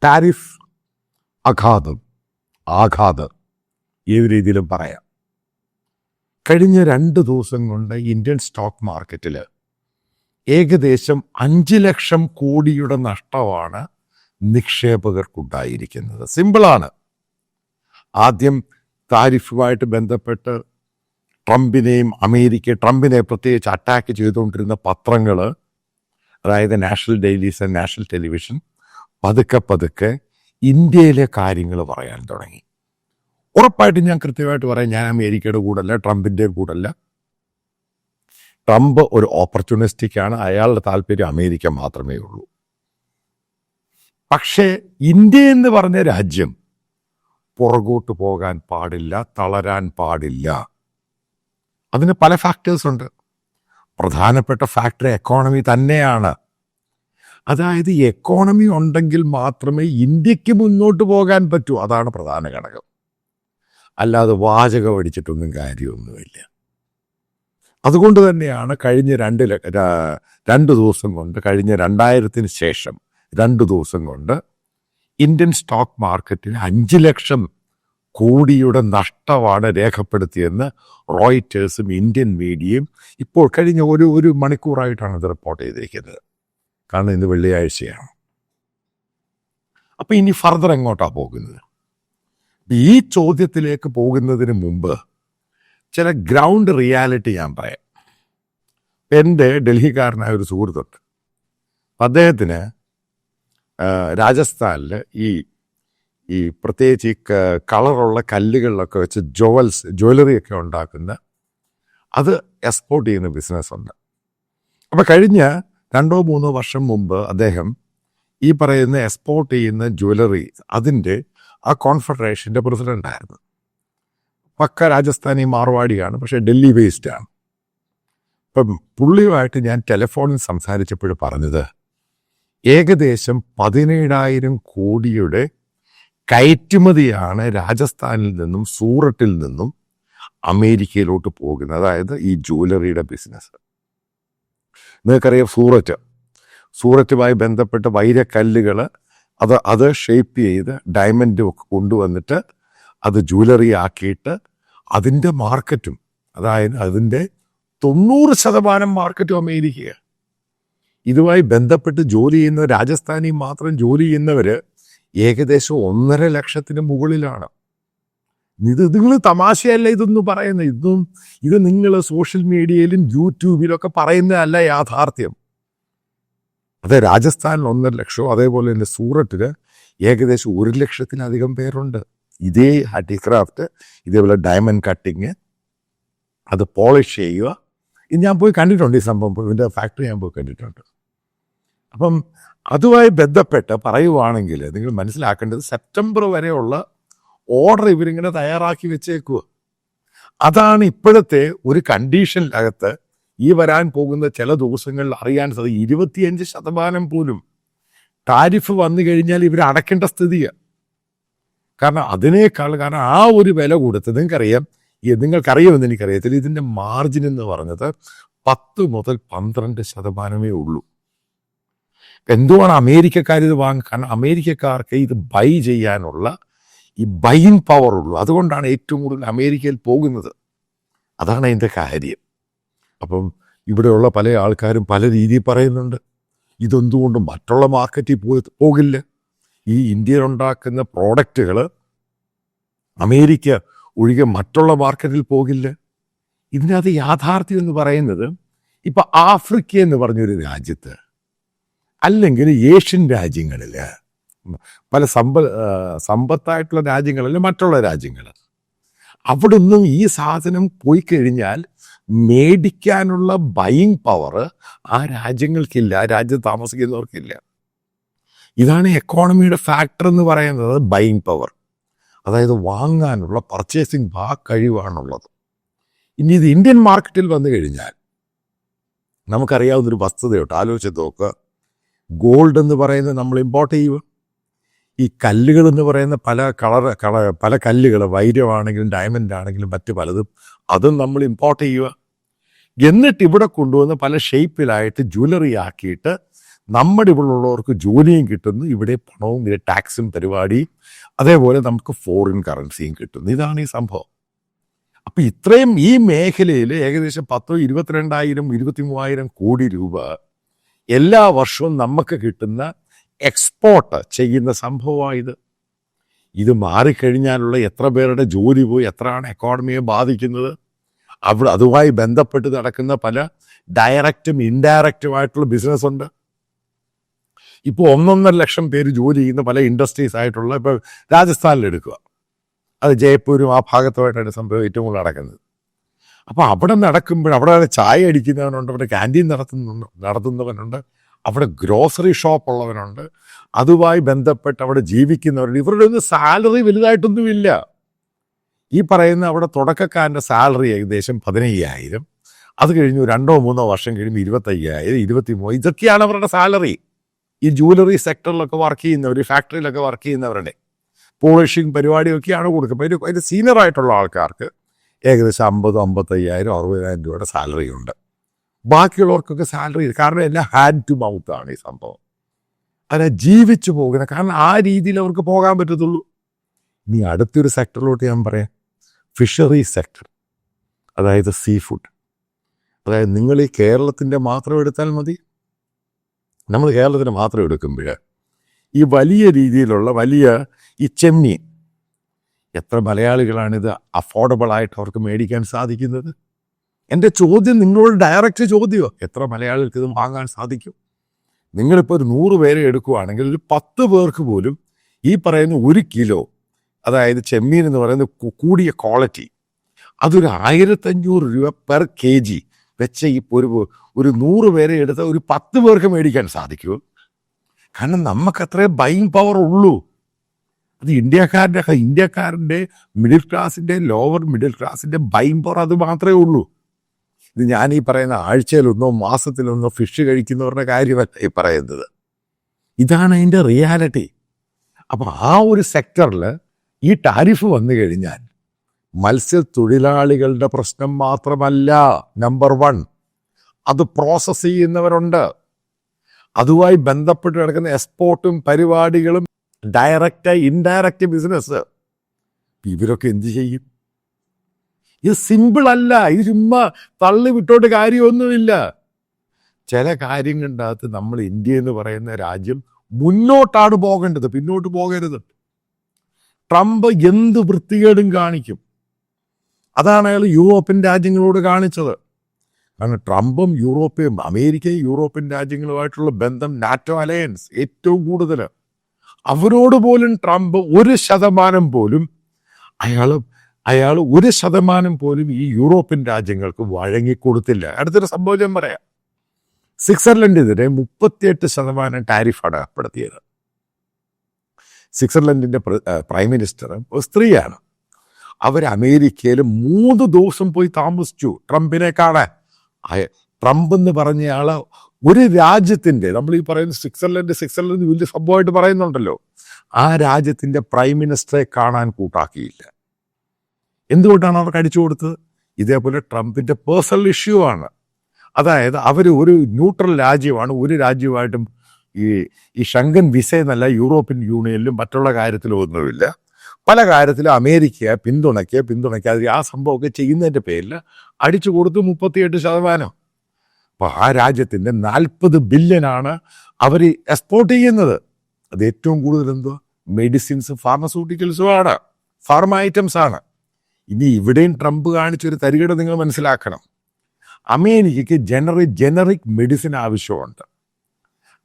Tariff ആഘാതം ഏത് രീതിയിലും പറയാം. കഴിഞ്ഞ 2 ദിവസം കൊണ്ട് ഇന്ത്യൻ സ്റ്റോക്ക് മാർക്കറ്റിൽ ഏകദേശം 5 ലക്ഷം കോടിയുടെ നഷ്ടമാണ് നിക്ഷേപകർക്കുണ്ടായിരിക്കുന്നത്. സിമ്പിളാണ്. ആദ്യം താരിഫുമായിട്ട് ബന്ധപ്പെട്ട് ട്രംപിനെ പ്രത്യേകിച്ച് അറ്റാക്ക് ചെയ്തുകൊണ്ടിരുന്ന പത്രങ്ങൾ, അതായത് national dailies and national television, പതുക്കെ ഇന്ത്യയിലെ കാര്യങ്ങൾ പറയാൻ തുടങ്ങി. ഉറപ്പായിട്ടും ഞാൻ കൃത്യമായിട്ട് പറയാം, ഞാൻ അമേരിക്കയുടെ കൂടല്ല, ട്രംപിൻ്റെ കൂടല്ല. ട്രംപ് ഒരു ഓപ്പർച്യൂണിസ്റ്റിക്കാണ്. അയാളുടെ താല്പര്യം അമേരിക്ക മാത്രമേ ഉള്ളൂ. പക്ഷേ ഇന്ത്യ എന്ന് പറഞ്ഞ രാജ്യം പുറകോട്ട് പോകാൻ പാടില്ല, തളരാൻ പാടില്ല. അതിന് പല ഫാക്ടേഴ്സ് ഉണ്ട്. പ്രധാനപ്പെട്ട ഫാക്ടർ എക്കോണമി തന്നെയാണ്. അതായത് എക്കോണമി ഉണ്ടെങ്കിൽ മാത്രമേ ഇന്ത്യക്ക് മുന്നോട്ട് പോകാൻ പറ്റൂ. അതാണ് പ്രധാന ഘടകം. അല്ലാതെ വാചകം അടിച്ചിട്ടൊന്നും കാര്യമൊന്നുമില്ല. അതുകൊണ്ട് തന്നെയാണ് കഴിഞ്ഞ 2 ദിവസം കൊണ്ട്, കഴിഞ്ഞ 2000-ന് ശേഷം 2 ദിവസം കൊണ്ട് ഇന്ത്യൻ സ്റ്റോക്ക് മാർക്കറ്റിൽ 5 ലക്ഷം കോടിയുടെ നഷ്ടമാണ് രേഖപ്പെടുത്തിയെന്ന് റോയിറ്റേഴ്സും ഇന്ത്യൻ മീഡിയയും ഇപ്പോൾ കഴിഞ്ഞ ഒരു മണിക്കൂറായിട്ടാണ് ഇത് റിപ്പോർട്ട് ചെയ്തിരിക്കുന്നത്. കാരണം ഇന്ന് വെള്ളിയാഴ്ചയാണ്. അപ്പം ഇനി ഫർദർ എങ്ങോട്ടാണ് പോകുന്നത്? ഈ ചോദ്യത്തിലേക്ക് പോകുന്നതിന് മുമ്പ് ചില ഗ്രൗണ്ട് റിയാലിറ്റി ഞാൻ പറയാം. എൻ്റെ ഡൽഹിക്കാരനായ ഒരു സുഹൃത്തുണ്ട്. അദ്ദേഹത്തിന് രാജസ്ഥാനിൽ ഈ പ്രത്യേകിച്ച് ഈ കളറുള്ള കല്ലുകളിലൊക്കെ വെച്ച് ജ്വല്ലറിയൊക്കെ ഉണ്ടാക്കുന്ന, അത് എക്സ്പോർട്ട് ചെയ്യുന്ന ബിസിനസ്സുണ്ട്. അപ്പോൾ കഴിഞ്ഞ 2-3 വർഷം മുമ്പ് അദ്ദേഹം ഈ പറയുന്ന എക്സ്പോർട്ട് ചെയ്യുന്ന ജ്വല്ലറി, അതിൻ്റെ ആ കോൺഫെഡറേഷൻ്റെ പ്രസിഡൻ്റായിരുന്നു. പക്ക രാജസ്ഥാനി മാർവാടിയാണ്, പക്ഷേ ഡൽഹി ബേസ്ഡാണ്. അപ്പം പുള്ളിയുമായിട്ട് ഞാൻ ടെലിഫോണിൽ സംസാരിച്ചപ്പോൾ പറഞ്ഞത്, ഏകദേശം 17,000 കോടിയുടെ കയറ്റുമതിയാണ് രാജസ്ഥാനിൽ നിന്നും സൂററ്റിൽ നിന്നും അമേരിക്കയിലോട്ട് പോകുന്നത്. അതായത് ഈ ജ്വല്ലറിയുടെ ബിസിനസ്. നിങ്ങൾക്കറിയാം, സൂററ്റുമായി ബന്ധപ്പെട്ട വൈരക്കല്ലുകൾ അത് ഷേപ്പ് ചെയ്ത് ഡയമണ്ടും ഒക്കെ കൊണ്ടുവന്നിട്ട് അത് ജ്വല്ലറി ആക്കിയിട്ട് അതിൻ്റെ മാർക്കറ്റും, അതായത് അതിൻ്റെ 90% മാർക്കറ്റും അമേരിക്കയാണ്. ഇതുമായി ബന്ധപ്പെട്ട് ജോലി ചെയ്യുന്ന രാജസ്ഥാനിൽ മാത്രം ജോലി ചെയ്യുന്നവർ ഏകദേശം 1.5 ലക്ഷത്തിന് മുകളിലാണ്. നിങ്ങൾ തമാശയല്ല ഇതൊന്നും പറയുന്നത്. ഇത് നിങ്ങൾ സോഷ്യൽ മീഡിയയിലും യൂട്യൂബിലൊക്കെ പറയുന്നതല്ല യാഥാർത്ഥ്യം. അത് രാജസ്ഥാനിൽ 1.5 ലക്ഷം, അതേപോലെ തന്നെ സൂററ്റിൽ ഏകദേശം 1 ലക്ഷത്തിലധികം പേരുണ്ട്. ഇതേ ഹാൻഡിക്രാഫ്റ്റ്, ഇതേപോലെ ഡയമണ്ട് കട്ടിങ്, അത് പോളിഷ് ചെയ്യുക. ഇത് ഞാൻ പോയി കണ്ടിട്ടുണ്ട്. ഈ സംഭവം ഇതിൻ്റെ ഫാക്ടറി ഞാൻ പോയി കണ്ടിട്ടുണ്ട്. അപ്പം അതുമായി ബന്ധപ്പെട്ട് പറയുവാണെങ്കിൽ നിങ്ങൾ മനസ്സിലാക്കേണ്ടത്, സെപ്റ്റംബർ വരെയുള്ള ഓർഡർ ഇവരിങ്ങനെ തയ്യാറാക്കി വെച്ചേക്കുക. അതാണ് ഇപ്പോഴത്തെ ഒരു കണ്ടീഷനിലകത്ത് ഈ വരാൻ പോകുന്ന ചില ദിവസങ്ങളിൽ അറിയാൻ സാധിക്കും. 25% പോലും ടാരിഫ് വന്നു കഴിഞ്ഞാൽ ഇവർ അടയ്ക്കേണ്ട സ്ഥിതിയാണ്. കാരണം ആ ഒരു വില കൊടുത്ത് നിങ്ങൾക്കറിയാമെന്ന് എനിക്കറിയത്തില്ല, ഇതിൻ്റെ മാർജിൻ എന്ന് പറഞ്ഞത് 10 മുതൽ 12% ഉള്ളൂ. എന്തുവാണ് അമേരിക്കക്കാർ ഇത് വാങ്ങുക? കാരണം അമേരിക്കക്കാർക്ക് ഇത് ബൈ ചെയ്യാനുള്ള ഈ ബൈയിങ് പവർ ഉള്ളൂ. അതുകൊണ്ടാണ് ഏറ്റവും കൂടുതൽ അമേരിക്കയിൽ പോകുന്നത്. അതാണ് അതിൻ്റെ കാര്യം. അപ്പം ഇവിടെയുള്ള പല ആൾക്കാരും പല രീതിയിൽ പറയുന്നുണ്ട്, ഇതെന്തുകൊണ്ടും മറ്റുള്ള മാർക്കറ്റിൽ പോകില്ല, ഈ ഇന്ത്യയിൽ ഉണ്ടാക്കുന്ന പ്രോഡക്റ്റുകൾ അമേരിക്ക ഒഴികെ മറ്റുള്ള മാർക്കറ്റിൽ പോകില്ല. ഇതിനകത്ത് യാഥാർത്ഥ്യം എന്ന് പറയുന്നത്, ഇപ്പം ആഫ്രിക്ക എന്ന് പറഞ്ഞൊരു രാജ്യത്ത്, അല്ലെങ്കിൽ ഏഷ്യൻ രാജ്യങ്ങളിൽ, പല സമ്പത്തായിട്ടുള്ള രാജ്യങ്ങളിൽ, മറ്റുള്ള രാജ്യങ്ങൾ, അവിടെ ഒന്നും ഈ സാധനം പോയി കഴിഞ്ഞാൽ മേടിക്കാനുള്ള ബൈയിങ് പവർ ആ രാജ്യങ്ങൾക്കില്ല, ആ രാജ്യത്ത് താമസിക്കുന്നവർക്കില്ല. ഇതാണ് എക്കോണമിയുടെ ഫാക്ടർ എന്ന് പറയുന്നത്, ബൈയിങ് പവർ. അതായത് വാങ്ങാനുള്ള പർച്ചേസിങ് കഴിവാണുള്ളത്. ഇനി ഇത് ഇന്ത്യൻ മാർക്കറ്റിൽ വന്നു കഴിഞ്ഞാൽ നമുക്കറിയാവുന്നൊരു വസ്തുതയോട്ട് ആലോചിച്ച് നോക്കുക. ഗോൾഡ് എന്ന് പറയുന്നത് നമ്മൾ ഇമ്പോർട്ട് ചെയ്യുക. ഈ കല്ലുകൾ എന്ന് പറയുന്ന പല കല്ലുകൾ, വൈരമാണെങ്കിലും ഡയമണ്ട് ആണെങ്കിലും മറ്റു പലതും, അതും നമ്മൾ ഇമ്പോർട്ട് ചെയ്യുക. എന്നിട്ട് ഇവിടെ കൊണ്ടുവന്ന് പല ഷേപ്പിലായിട്ട് ജ്വല്ലറി ആക്കിയിട്ട് നമ്മുടെ ഇവിടെ ഉള്ളവർക്ക് ജോലിയും കിട്ടുന്നു, ഇവിടെ പണവും ഇവിടെ ടാക്സും പരിപാടിയും, അതേപോലെ നമുക്ക് ഫോറിൻ കറൻസിയും കിട്ടുന്നു. ഇതാണ് ഈ സംഭവം. അപ്പം ഇത്രയും ഈ മേഖലയിൽ ഏകദേശം 22,000-23,000 കോടി രൂപ എല്ലാ വർഷവും നമുക്ക് കിട്ടുന്ന എക്സ്പോർട്ട് ചെയ്യുന്ന സംഭവമായത്. ഇത് മാറിക്കഴിഞ്ഞാലുള്ള എത്ര പേരുടെ ജോലി പോയി, എത്രയാണ് എക്കോണമിയെ ബാധിക്കുന്നത്. അതുമായി ബന്ധപ്പെട്ട് നടക്കുന്ന പല ഡയറക്റ്റും ഇൻഡയറക്റ്റുമായിട്ടുള്ള ബിസിനസ് ഉണ്ട്. ഇപ്പോൾ 1.5 ലക്ഷം പേര് ജോലി ചെയ്യുന്ന പല ഇൻഡസ്ട്രീസ് ആയിട്ടുള്ള, ഇപ്പോൾ രാജസ്ഥാനിൽ എടുക്കുക, അത് ജയ്പൂരും ആ ഭാഗത്തുമായിട്ടാണ് സംഭവം ഏറ്റവും കൂടുതൽ നടക്കുന്നത്. അപ്പോൾ അവിടെ നടക്കുമ്പോൾ അവിടെ ചായ അടിക്കുന്നവനുണ്ട്, അവിടെ ക്യാൻറ്റീൻ നടത്തുന്നവനുണ്ട്, അവിടെ ഗ്രോസറി ഷോപ്പ് ഉള്ളവനുണ്ട്, അതുമായി ബന്ധപ്പെട്ട് അവിടെ ജീവിക്കുന്നവരുണ്ട്. ഇവരുടെ ഒന്നും സാലറി വലുതായിട്ടൊന്നുമില്ല. ഈ പറയുന്ന അവിടെ തുടക്കക്കാരൻ്റെ സാലറി ഏകദേശം 15,000, അത് കഴിഞ്ഞു 2-3 വർഷം കഴിയുമ്പോൾ 25,000, 23,000, ഇതൊക്കെയാണ് അവരുടെ സാലറി. ഈ ജൂവലറി സെക്ടറിലൊക്കെ വർക്ക് ചെയ്യുന്നവർ, ഫാക്ടറിയിലൊക്കെ വർക്ക് ചെയ്യുന്നവരുടെ പോളിഷിങ് പരിപാടിയൊക്കെയാണ് കൊടുക്കുന്നത്. അതിന് സീനിയറായിട്ടുള്ള ആൾക്കാർക്ക് ഏകദേശം 50,000-55,000, 60,000 രൂപയുടെ സാലറി ഉണ്ട്. ബാക്കിയുള്ളവർക്കൊക്കെ സാലറി, കാരണം എല്ലാം ഹാൻഡ് ടു മൗത്ത് ആണ് ഈ സംഭവം. അതിനെ ജീവിച്ചു പോകുന്ന, കാരണം ആ രീതിയിൽ അവർക്ക് പോകാൻ പറ്റത്തുള്ളൂ. ഇനി അടുത്തൊരു സെക്ടറിലോട്ട് ഞാൻ പറയാം, ഫിഷറി സെക്ടർ, അതായത് സീ ഫുഡ്. അതായത് നിങ്ങൾ ഈ കേരളത്തിൻ്റെ മാത്രം എടുത്താൽ മതി. നമ്മൾ കേരളത്തിന് മാത്രം എടുക്കുമ്പോൾ ഈ വലിയ രീതിയിലുള്ള ഈ ചെമ്മീൻ, എത്ര മലയാളികളാണിത് അഫോർഡബിളായിട്ട് അവർക്ക് മേടിക്കാൻ സാധിക്കുന്നത്? എൻ്റെ ചോദ്യം നിങ്ങളോട് ഡയറക്റ്റ് ചോദ്യമോ, എത്ര മലയാളികൾക്ക് ഇത് വാങ്ങാൻ സാധിക്കും? നിങ്ങളിപ്പോൾ ഒരു 100 പേരെ എടുക്കുകയാണെങ്കിൽ ഒരു 10 പേർക്ക് പോലും ഈ പറയുന്ന 1 കിലോ, അതായത് ചെമ്മീൻ എന്ന് പറയുന്ന കൂടിയ ക്വാളിറ്റി, അതൊരു 1,500 രൂപ പെർ kg വെച്ച് ഈ ഒരു 100 പേരെ എടുത്ത ഒരു 10 പേർക്ക് മേടിക്കാൻ സാധിക്കുമോ? കാരണം നമുക്ക് അത്രയും ബൈങ് പവർ ഉള്ളൂ. അത് ഇന്ത്യക്കാരൻ്റെ മിഡിൽ ക്ലാസിൻ്റെ, ലോവർ മിഡിൽ ക്ലാസിൻ്റെ ബൈങ് പവർ അത് മാത്രമേ ഉള്ളൂ. ഇത് ഞാൻ ഈ പറയുന്ന ആഴ്ചയിലൊന്നോ മാസത്തിലൊന്നോ ഫിഷ് കഴിക്കുന്നവരുടെ കാര്യമല്ല ഈ പറയുന്നത്. ഇതാണ് അതിൻ്റെ റിയാലിറ്റി. അപ്പോൾ ആ ഒരു സെക്ടറിൽ ഈ ടാരിഫ് വന്നു കഴിഞ്ഞാൽ മത്സ്യത്തൊഴിലാളികളുടെ പ്രശ്നം മാത്രമല്ല, നമ്പർ 1, അത് പ്രോസസ്സ് ചെയ്യുന്നവരുണ്ട്, അതുമായി ബന്ധപ്പെട്ട് കിടക്കുന്ന എക്സ്പോർട്ടും പരിപാടികളും, ഡയറക്റ്റ് ഇൻഡയറക്റ്റ് ബിസിനസ്. ഇവരൊക്കെ എന്ത് ചെയ്യും? ഇത് സിമ്പിളല്ല. ഇത് ചുമ്മാ തള്ളി വിട്ടോട്ട് കാര്യമൊന്നുമില്ല. ചില കാര്യങ്ങളുടെ അകത്ത് നമ്മൾ ഇന്ത്യ എന്ന് പറയുന്ന രാജ്യം മുന്നോട്ടാണ് പോകേണ്ടത്, പിന്നോട്ട് പോകരുത്. ട്രംപ് എന്ത് വൃത്തികേടും കാണിക്കും. അതാണ് അയാൾ യൂറോപ്യൻ രാജ്യങ്ങളോട് കാണിച്ചത്. കാരണം ട്രംപും അമേരിക്കയും യൂറോപ്യൻ രാജ്യങ്ങളുമായിട്ടുള്ള ബന്ധം, നാറ്റോ അലയൻസ് ഏറ്റവും കൂടുതൽ, അവരോട് പോലും ട്രംപ് 1% പോലും അയാൾ 1% പോലും ഈ യൂറോപ്യൻ രാജ്യങ്ങൾക്ക് വഴങ്ങിക്കൊടുത്തില്ല. അടുത്തൊരു സംഭവം ഞാൻ പറയാം. സ്വിറ്റ്സർലൻഡിനെതിരെ 38% ടാരിഫാണ് ഏർപ്പെടുത്തിയത്. സ്വിറ്റ്സർലൻഡിൻ്റെ പ്രൈം മിനിസ്റ്റർ ഒരു സ്ത്രീയാണ്. അവർ അമേരിക്കയിൽ 3 ദിവസം പോയി താമസിച്ചു ട്രംപിനെ കാണാൻ. ട്രംപ് എന്ന് പറഞ്ഞയാൾ ഒരു രാജ്യത്തിൻ്റെ, നമ്മൾ ഈ പറയുന്ന സ്വിറ്റ്സർലൻഡ് വലിയ സംഭവമായിട്ട് പറയുന്നുണ്ടല്ലോ, ആ രാജ്യത്തിൻ്റെ പ്രൈം മിനിസ്റ്ററെ കാണാൻ കൂട്ടാക്കിയില്ല. എന്തുകൊണ്ടാണ് അവർക്ക് അടിച്ചു കൊടുത്തത്? ഇതേപോലെ ട്രംപിൻ്റെ പേഴ്സണൽ ഇഷ്യൂ ആണ്. അതായത് അവർ ഒരു ന്യൂട്രൽ രാജ്യമാണ്, ഒരു രാജ്യമായിട്ടും ഈ ഷെങ്കൻ വിസ എന്നല്ല യൂറോപ്യൻ യൂണിയനിലും മറ്റുള്ള കാര്യത്തിലും ഒന്നുമില്ല. പല കാര്യത്തിലും അമേരിക്ക പിന്തുണയ്ക്കാതെ ആ സംഭവമൊക്കെ ചെയ്യുന്നതിൻ്റെ പേരിൽ അടിച്ചു കൊടുത്തു 38%. അപ്പോൾ ആ രാജ്യത്തിൻ്റെ 40 ബില്യനാണ് അവർ എക്സ്പോർട്ട് ചെയ്യുന്നത്. അത് ഏറ്റവും കൂടുതൽ എന്തുവാ? മെഡിസിൻസും ഫാർമസ്യൂട്ടിക്കൽസുമാണ്, ഫാർമ ഐറ്റംസ് ആണ്. ഇനി ഇവിടെയും ട്രംപ് കാണിച്ചൊരു തരികിട നിങ്ങൾ മനസ്സിലാക്കണം. അമേരിക്കയ്ക്ക് ജനറിക് മെഡിസിൻ ആവശ്യമുണ്ട്.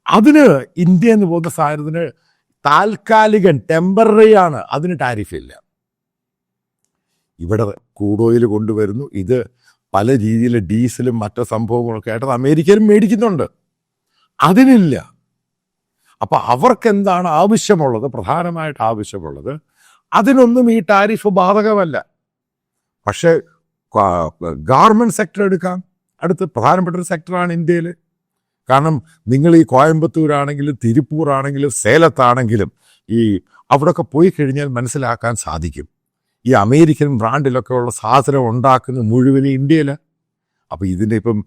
അതിന് ഇന്ത്യ എന്ന് പോകുന്ന സാധനത്തിന് താൽക്കാലികം, ടെമ്പററി ആണ്, അതിന് ടാരിഫില്ല. ഇവിടെ ക്രൂഡ് ഓയിൽ കൊണ്ടുവരുന്നു, ഇത് പല രീതിയിൽ ഡീസലും മറ്റു സംഭവങ്ങളൊക്കെ ആയിട്ട് അമേരിക്കയിലും മേടിക്കുന്നുണ്ട്, അതിനില്ല. അപ്പോൾ അവർക്കെന്താണ് ആവശ്യമുള്ളത്, പ്രധാനമായിട്ട് ആവശ്യമുള്ളത്, അതിനൊന്നും ഈ ടാരിഫ് ബാധകമല്ല. പക്ഷേ ഗാർമെൻറ്റ് സെക്ടർ എടുക്കാം, അടുത്ത് പ്രധാനപ്പെട്ട ഒരു സെക്ടറാണ് ഇന്ത്യയിൽ. കാരണം നിങ്ങൾ ഈ കോയമ്പത്തൂരാണെങ്കിലും തിരുപ്പൂറാണെങ്കിലും സേലത്താണെങ്കിലും അവിടെയൊക്കെ പോയി കഴിഞ്ഞാൽ മനസ്സിലാക്കാൻ സാധിക്കും, ഈ അമേരിക്കൻ ബ്രാൻഡിലൊക്കെ ഉള്ള സാധനം ഉണ്ടാക്കുന്ന മുഴുവൻ ഇന്ത്യയിൽ. അപ്പോൾ ഇതിൻ്റെ ഇപ്പം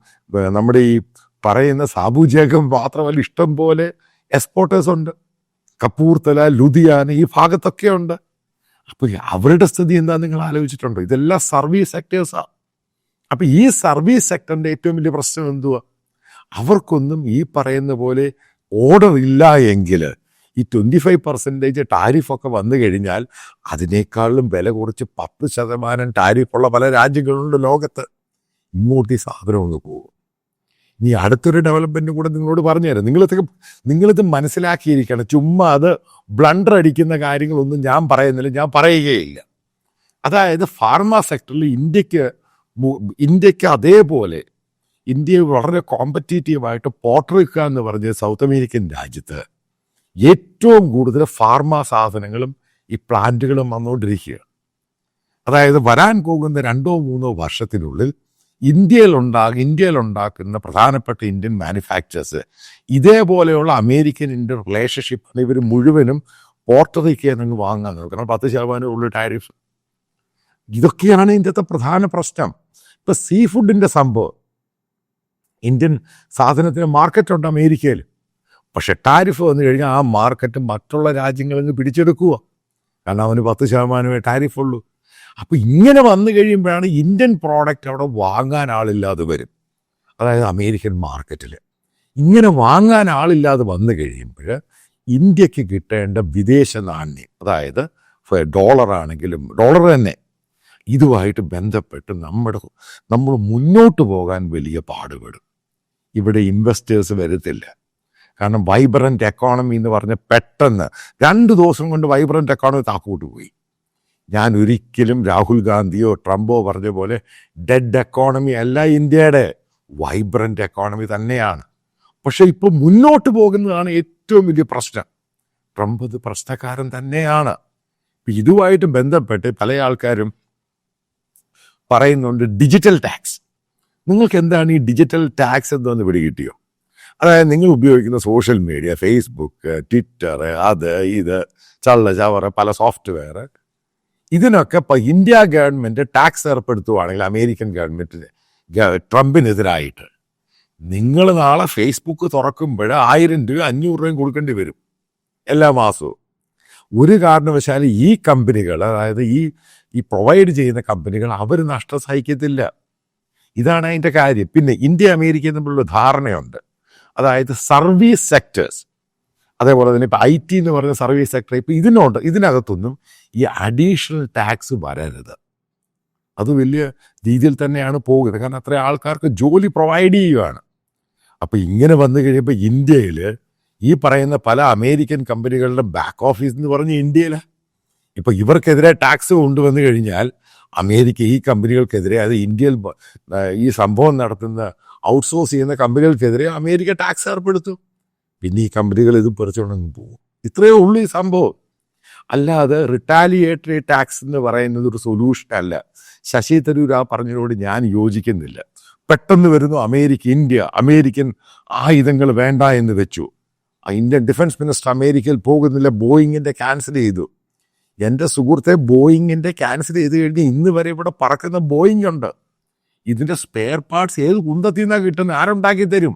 നമ്മുടെ ഈ പറയുന്ന സാബു ജേക്കബ് മാത്രമല്ല, ഇഷ്ടം പോലെ എക്സ്പോർട്ടേഴ്സ് ഉണ്ട്. കപ്പൂർത്തല, ലുധിയാന, ഈ ഭാഗത്തൊക്കെ ഉണ്ട്. അപ്പൊ അവരുടെ സ്ഥിതി എന്താ നിങ്ങൾ ആലോചിച്ചിട്ടുണ്ടോ? ഇതെല്ലാം സർവീസ് സെക്ടേഴ്സാണ്. അപ്പൊ ഈ സർവീസ് സെക്ടറിന്റെ ഏറ്റവും വലിയ പ്രശ്നം എന്തുവാ? അവർക്കൊന്നും ഈ പറയുന്ന പോലെ ഓർഡർ ഇല്ല എങ്കിൽ ഈ 25% ടാരിഫൊക്കെ വന്നു കഴിഞ്ഞാൽ അതിനേക്കാളും വില കുറച്ച് 10% ടാരിഫുള്ള പല രാജ്യങ്ങളുണ്ട് ലോകത്ത്. ഇങ്ങോട്ട് ഈ സാധനം ഒന്ന് പോകും. ഇനി അടുത്തൊരു ഡെവലപ്മെൻറ്റും കൂടെ നിങ്ങളോട് പറഞ്ഞുതരാം. നിങ്ങളിത് മനസ്സിലാക്കിയിരിക്കണം. ചുമ്മാ അത് ബ്ലണ്ടർ അടിക്കുന്ന കാര്യങ്ങളൊന്നും ഞാൻ പറയുന്നില്ല, ഞാൻ പറയുകയില്ല. അതായത് ഫാർമ സെക്ടറിൽ ഇന്ത്യക്ക് അതേപോലെ ഇന്ത്യയെ വളരെ കോമ്പറ്റീറ്റീവായിട്ട് പോർട്ടറിക്ക എന്ന് പറഞ്ഞ സൗത്ത് അമേരിക്കൻ രാജ്യത്ത് ഏറ്റവും കൂടുതൽ ഫാർമ സാധനങ്ങളും ഈ പ്ലാന്റുകളും വന്നുകൊണ്ടിരിക്കുക. അതായത് വരാൻ പോകുന്ന 2-3 വർഷത്തിനുള്ളിൽ ഇന്ത്യയിൽ ഉണ്ടാക്കുന്ന പ്രധാനപ്പെട്ട ഇന്ത്യൻ മാനുഫാക്ചേഴ്സ് ഇതേപോലെയുള്ള അമേരിക്കൻ ഇന്ത്യൻ റിലേഷൻഷിപ്പ് ഇവർ മുഴുവനും പോർട്ടറിക്കയിൽ നിന്ന് വാങ്ങാൻ നോക്കണം. 10% ഉള്ള ടാരിഫ്. ഇതൊക്കെയാണ് ഇതിൻ്റെ പ്രധാന പ്രശ്നം. ഇപ്പം സീ ഫുഡിൻ്റെ സംഭവം, ഇന്ത്യൻ സാധനത്തിന് മാർക്കറ്റുണ്ട് അമേരിക്കയിൽ. പക്ഷെ ടാരിഫ് വന്നു കഴിഞ്ഞാൽ ആ മാർക്കറ്റ് മറ്റുള്ള രാജ്യങ്ങളിൽ നിന്ന് പിടിച്ചെടുക്കുക. കാരണം അവന് 10% ടാരിഫുള്ളൂ. അപ്പോൾ ഇങ്ങനെ വന്നു കഴിയുമ്പോഴാണ് ഇന്ത്യൻ പ്രോഡക്റ്റ് അവിടെ വാങ്ങാൻ ആളില്ലാതെ വരും. അതായത് അമേരിക്കൻ മാർക്കറ്റിൽ ഇങ്ങനെ വാങ്ങാൻ ആളില്ലാതെ വന്നു കഴിയുമ്പോൾ ഇന്ത്യക്ക് കിട്ടേണ്ട വിദേശ നാണ്യം, അതായത് ഡോളറാണെങ്കിലും ഡോളർ തന്നെ, ഇതുമായിട്ട് ബന്ധപ്പെട്ട് നമ്മൾ മുന്നോട്ട് പോകാൻ വലിയ പാടുപെടും. ഇവിടെ ഇൻവെസ്റ്റേഴ്സ് വരത്തില്ല. കാരണം വൈബ്രൻ്റ് എക്കോണമി എന്ന് പറഞ്ഞ് പെട്ടെന്ന് 2 ദിവസം കൊണ്ട് വൈബ്രൻ്റ് എക്കോണമി താക്കോട്ട് പോയി. ഞാൻ ഒരിക്കലും രാഹുൽ ഗാന്ധിയോ ട്രംപോ പറഞ്ഞ പോലെ ഡെഡ് എക്കോണമി അല്ല ഇന്ത്യയുടെ, വൈബ്രൻ്റ് എക്കോണമി തന്നെയാണ്. പക്ഷെ ഇപ്പോൾ മുന്നോട്ട് പോകുന്നതാണ് ഏറ്റവും വലിയ പ്രശ്നം. ട്രംപ് ഇത് പ്രശ്നക്കാരൻ തന്നെയാണ്. ഇതുമായിട്ട് ബന്ധപ്പെട്ട് പല ആൾക്കാരും പറയുന്നുണ്ട് ഡിജിറ്റൽ ടാക്സ്. നിങ്ങൾക്ക് എന്താണ് ഈ ഡിജിറ്റൽ ടാക്സ് എന്തോന്ന് പിടികിട്ടിയോ? അതായത് നിങ്ങൾ ഉപയോഗിക്കുന്ന സോഷ്യൽ മീഡിയ, ഫേസ്ബുക്ക്, ട്വിറ്റർ, അത് ഇത് ചവറ പല സോഫ്റ്റ്വെയർ, ഇതിനൊക്കെ ഇപ്പോൾ ഇന്ത്യ ഗവൺമെൻറ് ടാക്സ് ഏർപ്പെടുത്തുവാണെങ്കിൽ അമേരിക്കൻ ഗവൺമെൻറ്റിന് ട്രംപിനെതിരായിട്ട് നിങ്ങൾ നാളെ ഫേസ്ബുക്ക് തുറക്കുമ്പോൾ 1000 രൂപ 500 രൂപയും കൊടുക്കേണ്ടി വരും എല്ലാ മാസവും. ഒരു കാരണവശാലും ഈ കമ്പനികൾ, അതായത് ഈ പ്രൊവൈഡ് ചെയ്യുന്ന കമ്പനികൾ, അവർ നഷ്ടം സഹിക്കത്തില്ല. ഇതാണ് അതിൻ്റെ കാര്യം. പിന്നെ ഇന്ത്യ അമേരിക്ക തമ്മിലുള്ള ധാരണയുണ്ട്. അതായത് സർവീസ് സെക്ടേഴ്സ്, അതേപോലെ തന്നെ ഇപ്പോൾ IT എന്ന് പറയുന്ന സർവീസ് സെക്ടർ, ഇപ്പോൾ ഇതിനകത്തൊന്നും ഈ അഡീഷണൽ ടാക്സ് വരരുത്. അത് വലിയ രീതിയിൽ തന്നെയാണ് പോകുന്നത്. കാരണം അത്ര ആൾക്കാർക്ക് ജോലി പ്രൊവൈഡ് ചെയ്യുകയാണ്. അപ്പോൾ ഇങ്ങനെ വന്നു കഴിയുമ്പോൾ ഇന്ത്യയിൽ ഈ പറയുന്ന പല അമേരിക്കൻ കമ്പനികളുടെ ബാക്ക് ഓഫീസ് എന്ന് പറഞ്ഞ് ഇന്ത്യയിൽ ഇപ്പോൾ ഇവർക്കെതിരെ ടാക്സ് കൊണ്ടുവന്നു കഴിഞ്ഞാൽ അമേരിക്ക ഈ കമ്പനികൾക്കെതിരെ, അത് ഇന്ത്യയിൽ ഈ സംഭവം നടത്തുന്ന ഔട്ട്സോഴ്സ് ചെയ്യുന്ന കമ്പനികൾക്കെതിരെ അമേരിക്ക ടാക്സ് ഏർപ്പെടുത്തും. പിന്നെ ഈ കമ്പനികൾ ഇത് പറിച്ചുകൊണ്ടങ്ങ് പോകും. ഇത്രയേ ഉള്ളൂ ഈ സംഭവം. അല്ലാതെ റിട്ടാലിയേറ്ററി ടാക്സ് എന്ന് പറയുന്നത് ഒരു സൊല്യൂഷൻ അല്ല. ശശി തരൂർ പറഞ്ഞതിനോട് ഞാൻ യോജിക്കുന്നില്ല. പെട്ടെന്ന് വരുന്നു അമേരിക്കൻ ആയുധങ്ങൾ വേണ്ട എന്ന് വെച്ചു. ഇന്ത്യൻ ഡിഫൻസ് മിനിസ്റ്റർ അമേരിക്കയിൽ പോകുന്നില്ല, ബോയിങ്ങിൻ്റെ ക്യാൻസൽ ചെയ്തു. എൻ്റെ സുഹൃത്തെ, ബോയിങ്ങിൻ്റെ ക്യാൻസൽ ചെയ്ത് കഴിഞ്ഞ് ഇന്ന് വരെ ഇവിടെ പറക്കുന്ന ബോയിങ് ഉണ്ട്. ഇതിൻ്റെ സ്പെയർ പാർട്സ് ഏത് കുന്തത്തിൽ നിന്നാണ് കിട്ടുന്നത്? ആരുണ്ടാക്കി തരും?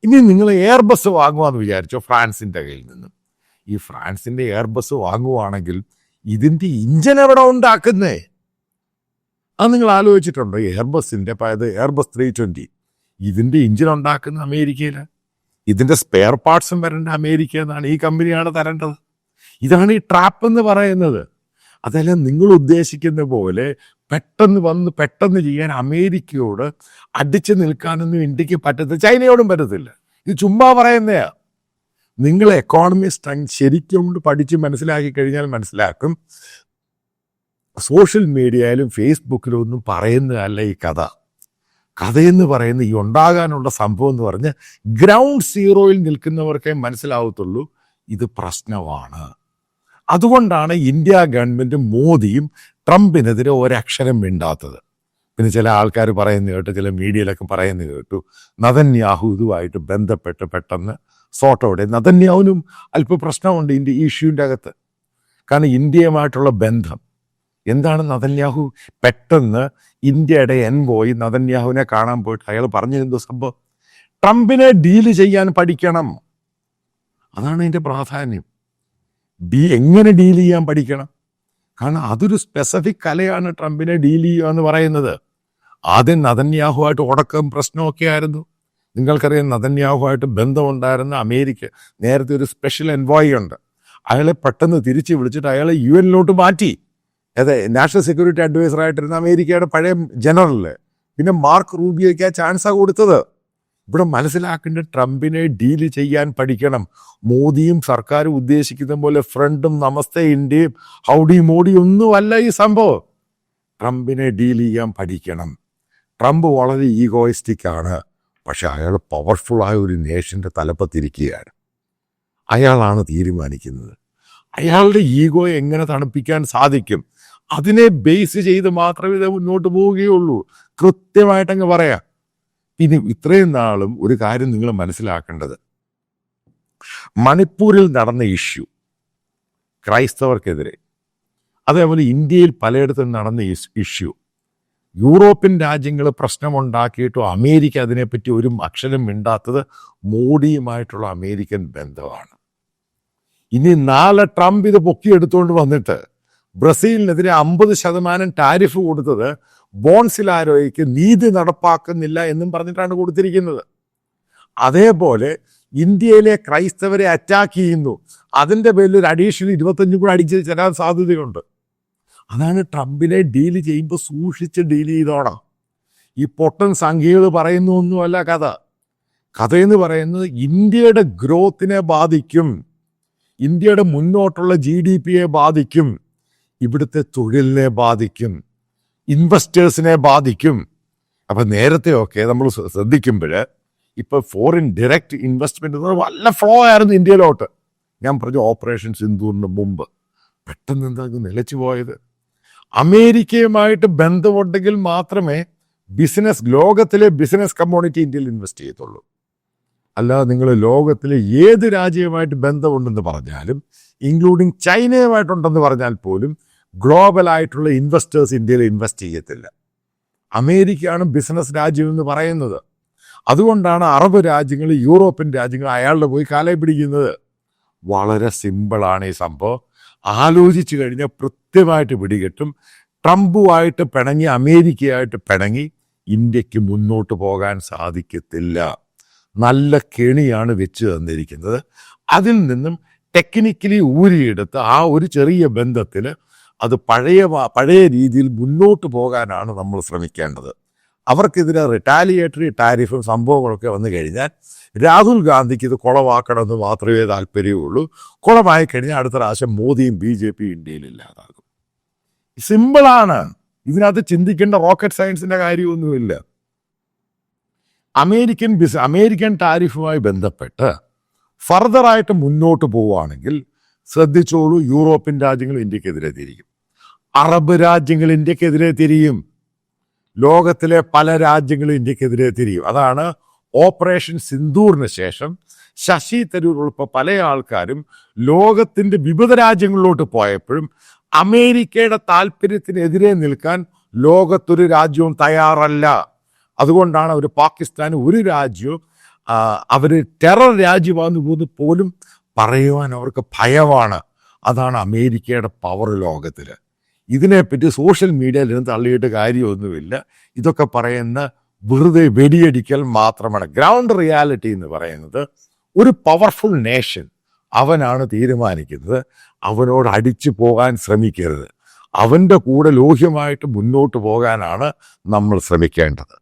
ഇനി നിങ്ങൾ എയർബസ് വാങ്ങുവാന്ന് വിചാരിച്ചോ ഫ്രാൻസിൻ്റെ കയ്യിൽ നിന്നും. ഈ ഫ്രാൻസിൻ്റെ എയർബസ് വാങ്ങുവാണെങ്കിൽ ഇതിൻ്റെ ഇഞ്ചൻ എവിടെ ഉണ്ടാക്കുന്നേ? അത് നിങ്ങൾ ആലോചിച്ചിട്ടുണ്ടോ? എയർബസിൻ്റെ എയർബസ് 320 ഇതിൻ്റെ ഇഞ്ചിൻ ഉണ്ടാക്കുന്ന അമേരിക്കയിൽ, ഇതിൻ്റെ സ്പെയർ പാർട്സും വരേണ്ട അമേരിക്ക എന്നാണ്. ഈ കമ്പനിയാണ് തരേണ്ടത്. ഇതാണ് ഈ ട്രാപ്പ് എന്ന് പറയുന്നത്. അതെല്ലാം നിങ്ങൾ ഉദ്ദേശിക്കുന്ന പോലെ പെട്ടെന്ന് ചെയ്യാൻ അമേരിക്കയോട് അടിച്ചു നിൽക്കാനൊന്നും ഇന്ത്യക്ക് പറ്റത്തില്ല, ചൈനയോടും പറ്റത്തില്ല. ഇത് ചുമ്മാ പറയുന്നതാ. നിങ്ങൾ എക്കോണമി സ്ട്രെങ്ത് ശരിക്കും പഠിച്ച് മനസ്സിലാക്കി കഴിഞ്ഞാൽ മനസ്സിലാക്കും, സോഷ്യൽ മീഡിയയിലും ഫേസ്ബുക്കിലും ഒന്നും പറയുന്നതല്ല ഈ കഥയെന്ന് പറയുന്ന ഈ ഉണ്ടാകാനുള്ള സംഭവം എന്ന് പറഞ്ഞ് ഗ്രൗണ്ട് സീറോയിൽ നിൽക്കുന്നവർക്കേ മനസ്സിലാവത്തുള്ളൂ ഇത് പ്രശ്നമാണ്. അതുകൊണ്ടാണ് ഇന്ത്യ ഗവൺമെൻറ്റും മോദിയും ട്രംപിനെതിരെ ഒരക്ഷരം മിണ്ടാത്തത്. പിന്നെ ചില ആൾക്കാർ പറയുന്നത് കേട്ടു, ചില മീഡിയയിലൊക്കെ പറയുന്നത് കേട്ടു, നതന്യാഹു ഇതുമായിട്ട് ബന്ധപ്പെട്ട് പെട്ടെന്ന് സോട്ടോടെ. നതന്യാഹുവിനും അല്പ പ്രശ്നമുണ്ട് ഇന്ത്യ ഇഷ്യൂവിൻ്റെ അകത്ത്. കാരണം ഇന്ത്യയുമായിട്ടുള്ള ബന്ധം എന്താണ്? നതന്യാഹു പെട്ടെന്ന് ഇന്ത്യയുടെ എൻവോയ് നതന്യാഹുവിനെ കാണാൻ പോയിട്ട് അയാൾ പറഞ്ഞിരുന്നു സംഭവം, ട്രംപിനെ ഡീല് ചെയ്യാൻ പഠിക്കണം. അതാണ് അതിൻ്റെ പ്രാധാന്യം. എങ്ങനെ ഡീൽ ചെയ്യാൻ പഠിക്കണം. കാരണം അതൊരു സ്പെസിഫിക് കലയാണ് ട്രംപിനെ ഡീൽ ചെയ്യുക എന്ന് പറയുന്നത്. ആദ്യം നെതന്യാഹുവായിട്ട് ഉടക്കം പ്രശ്നമൊക്കെ ആയിരുന്നു. നിങ്ങൾക്കറിയാം, നെതന്യാഹുവായിട്ട് ബന്ധമുണ്ടായിരുന്ന അമേരിക്ക നേരത്തെ ഒരു സ്പെഷ്യൽ എൻവോയി ഉണ്ട്. അയാളെ പെട്ടെന്ന് തിരിച്ച് വിളിച്ചിട്ട് അയാളെ UN മാറ്റി. അതെ, നാഷണൽ സെക്യൂരിറ്റി അഡ്വൈസറായിട്ടിരുന്ന അമേരിക്കയുടെ പഴയ ജനറല്, പിന്നെ മാർക്ക് റൂബിയോയ്ക്ക് ചാൻസാണ് കൊടുത്തത്. ഇവിടെ മനസ്സിലാക്കേണ്ട, ട്രംപിനെ ഡീല് ചെയ്യാൻ പഠിക്കണം. മോദിയും സർക്കാരും ഉദ്ദേശിക്കുന്ന പോലെ ഫ്രണ്ടും നമസ്തേ ഇന്ത്യയും ഹൗഡി മോഡി ഒന്നുമല്ല ഈ സംഭവം. ട്രംപിനെ ഡീൽ ചെയ്യാൻ പഠിക്കണം. ട്രംപ് വളരെ ഈഗോയിസ്റ്റിക് ആണ്. പക്ഷെ അയാൾ പവർഫുള്ളായ ഒരു നേഷൻ്റെ തലപ്പത്തിരിക്കുകയാണ്. അയാളാണ് തീരുമാനിക്കുന്നത്. അയാളുടെ ഈഗോയെ എങ്ങനെ തണുപ്പിക്കാൻ സാധിക്കും, അതിനെ ബേസ് ചെയ്ത് മാത്രമേ ഇത് മുന്നോട്ട് പോവുകയുള്ളൂ. കൃത്യമായിട്ടങ്ങ് പറയാം. ഇനി ഇത്രയും നാളും ഒരു കാര്യം നിങ്ങൾ മനസ്സിലാക്കേണ്ടത്, മണിപ്പൂരിൽ നടന്ന ഇഷ്യൂ ക്രൈസ്തവർക്കെതിരെ, അതേപോലെ ഇന്ത്യയിൽ പലയിടത്തും നടന്ന ഇഷ്യൂ, യൂറോപ്യൻ രാജ്യങ്ങൾ പ്രശ്നമുണ്ടാക്കിയിട്ടും അമേരിക്ക അതിനെപ്പറ്റി ഒരു അക്ഷരം മിണ്ടാത്തത് മോഡിയുമായിട്ടുള്ള അമേരിക്കൻ ബന്ധമാണ്. ഇനി നാളെ ട്രംപ് ഇത് പൊക്കിയെടുത്തുകൊണ്ട് വന്നിട്ട് ബ്രസീലിനെതിരെ 50% ടാരിഫ് കൊടുത്തത് ബോൺസിലാരോയ്ക്ക് നീതി നടപ്പാക്കുന്നില്ല എന്നും പറഞ്ഞിട്ടാണ് കൊടുത്തിരിക്കുന്നത്. അതേപോലെ ഇന്ത്യയിലെ ക്രൈസ്തവരെ അറ്റാക്ക് ചെയ്യുന്നു, അതിൻ്റെ പേരിൽ ഒരു അഡീഷണൽ 25 കൂടെ അടിച്ച് തരാൻ സാധ്യതയുണ്ട്. അതാണ് ട്രംപിനെ ഡീല് ചെയ്യുമ്പോൾ സൂക്ഷിച്ച് ഡീൽ ചെയ്തോണം. ഈ പൊട്ടൻ സംഖ്യകൾ പറയുന്ന ഒന്നുമല്ല കഥ. കഥയെന്ന് പറയുന്നത് ഇന്ത്യയുടെ ഗ്രോത്തിനെ ബാധിക്കും, ഇന്ത്യയുടെ മുന്നോട്ടുള്ള GDPയെ ബാധിക്കും, ഇവിടുത്തെ തൊഴിലിനെ ബാധിക്കും, ഇൻവെസ്റ്റേഴ്സിനെ ബാധിക്കും. അപ്പം നേരത്തെയൊക്കെ നമ്മൾ ശ്രദ്ധിക്കുമ്പോൾ ഇപ്പോൾ ഫോറിൻ ഡയറക്റ്റ് ഇൻവെസ്റ്റ്മെൻറ്റ് നല്ല ഫ്ലോ ആയിരുന്നു ഇന്ത്യയിലോട്ട്. ഞാൻ പറഞ്ഞു ഓപ്പറേഷൻ സിന്ദൂറിന് മുമ്പ്. പെട്ടെന്ന് എന്താ നിലച്ചു പോയത്? അമേരിക്കയുമായിട്ട് ബന്ധമുണ്ടെങ്കിൽ മാത്രമേ ലോകത്തിലെ ബിസിനസ് കമ്മ്യൂണിറ്റി ഇന്ത്യയിൽ ഇൻവെസ്റ്റ് ചെയ്യത്തുള്ളൂ. അല്ലാതെ നിങ്ങൾ ലോകത്തിലെ ഏത് രാജ്യവുമായിട്ട് ബന്ധമുണ്ടെന്ന് പറഞ്ഞാലും, ഇൻക്ലൂഡിങ് ചൈനയുമായിട്ടുണ്ടെന്ന് പറഞ്ഞാൽ പോലും, ഗ്ലോബലായിട്ടുള്ള ഇൻവെസ്റ്റേഴ്സ് ഇന്ത്യയിൽ ഇൻവെസ്റ്റ് ചെയ്യത്തില്ല. അമേരിക്കയാണ് ബിസിനസ് രാജ്യം എന്ന് പറയുന്നത്. അതുകൊണ്ടാണ് അറബ് രാജ്യങ്ങൾ, യൂറോപ്യൻ രാജ്യങ്ങൾ അയാളുടെ പോയി കാലം പിടിക്കുന്നത്. വളരെ സിമ്പിളാണ് ഈ സംഭവം. ആലോചിച്ചു കഴിഞ്ഞാൽ കൃത്യമായിട്ട് പിടികിട്ടും. ട്രംപുമായിട്ട് പിണങ്ങി, അമേരിക്കയായിട്ട് പിണങ്ങി ഇന്ത്യക്ക് മുന്നോട്ട് പോകാൻ സാധിക്കത്തില്ല. നല്ല കെണിയാണ് വെച്ച് തന്നിരിക്കുന്നത്. അതിൽ നിന്നും ടെക്നിക്കലി ഊരിയെടുത്ത് ആ ഒരു ചെറിയ ബന്ധത്തിൽ അത് പഴയ രീതിയിൽ മുന്നോട്ട് പോകാനാണ് നമ്മൾ ശ്രമിക്കേണ്ടത്. അവർക്കെതിരെ റിട്ടാലിയേറ്ററി ടാരിഫും സംഭവങ്ങളൊക്കെ വന്നു കഴിഞ്ഞാൽ രാഹുൽ ഗാന്ധിക്ക് ഇത് കുളമാക്കണമെന്ന് മാത്രമേ താല്പര്യമുള്ളൂ. കുളമായി കഴിഞ്ഞാൽ അടുത്ത പ്രാവശ്യം മോദിയും BJP ഇന്ത്യയിൽ ഇല്ലാതാകും. സിമ്പിളാണ്. ഇതിനകത്ത് ചിന്തിക്കേണ്ട റോക്കറ്റ് സയൻസിൻ്റെ കാര്യമൊന്നുമില്ല. അമേരിക്കൻ ടാരിഫുമായി ബന്ധപ്പെട്ട് ഫർദറായിട്ട് മുന്നോട്ട് പോവുകയാണെങ്കിൽ ശ്രദ്ധിച്ചോളൂ, യൂറോപ്യൻ രാജ്യങ്ങൾ ഇന്ത്യക്കെതിരെ തിരിയും, അറബ് രാജ്യങ്ങൾ ഇന്ത്യക്കെതിരെ തിരിയും, ലോകത്തിലെ പല രാജ്യങ്ങളും ഇന്ത്യക്കെതിരെ തിരിയും. അതാണ് ഓപ്പറേഷൻ സിന്ദൂറിന് ശേഷം ശശി തരൂർ ഉൾപ്പെടെ പല ആൾക്കാരും ലോകത്തിൻ്റെ വിവിധ രാജ്യങ്ങളിലോട്ട് പോയപ്പോഴും അമേരിക്കയുടെ താല്പര്യത്തിനെതിരെ നിൽക്കാൻ ലോകത്തൊരു രാജ്യവും തയ്യാറല്ല. അതുകൊണ്ടാണ് അവർ പാകിസ്ഥാൻ ഒരു രാജ്യവും അവർ ടെറർ രാജ്യമാണെന്ന് പോലും പറയുവാൻ അവർക്ക് ഭയമാണ്. അതാണ് അമേരിക്കയുടെ പവർ ലോകത്തിൽ. ഇതിനെപ്പറ്റി സോഷ്യൽ മീഡിയയിൽ നിന്ന് തള്ളിയിട്ട് കാര്യമൊന്നുമില്ല. ഇതൊക്കെ പറയുന്ന വെറുതെ വെടിയടിക്കൽ മാത്രമാണ്. ഗ്രൗണ്ട് റിയാലിറ്റി എന്ന് പറയുന്നത് ഒരു പവർഫുൾ നേഷൻ അവനാണ് തീരുമാനിക്കുന്നത്. അവനോട് അടിച്ചു പോകാൻ ശ്രമിക്കരുത്. അവൻ്റെ കൂടെ ലോഹ്യമായിട്ട് മുന്നോട്ട് പോകാനാണ് നമ്മൾ ശ്രമിക്കേണ്ടത്.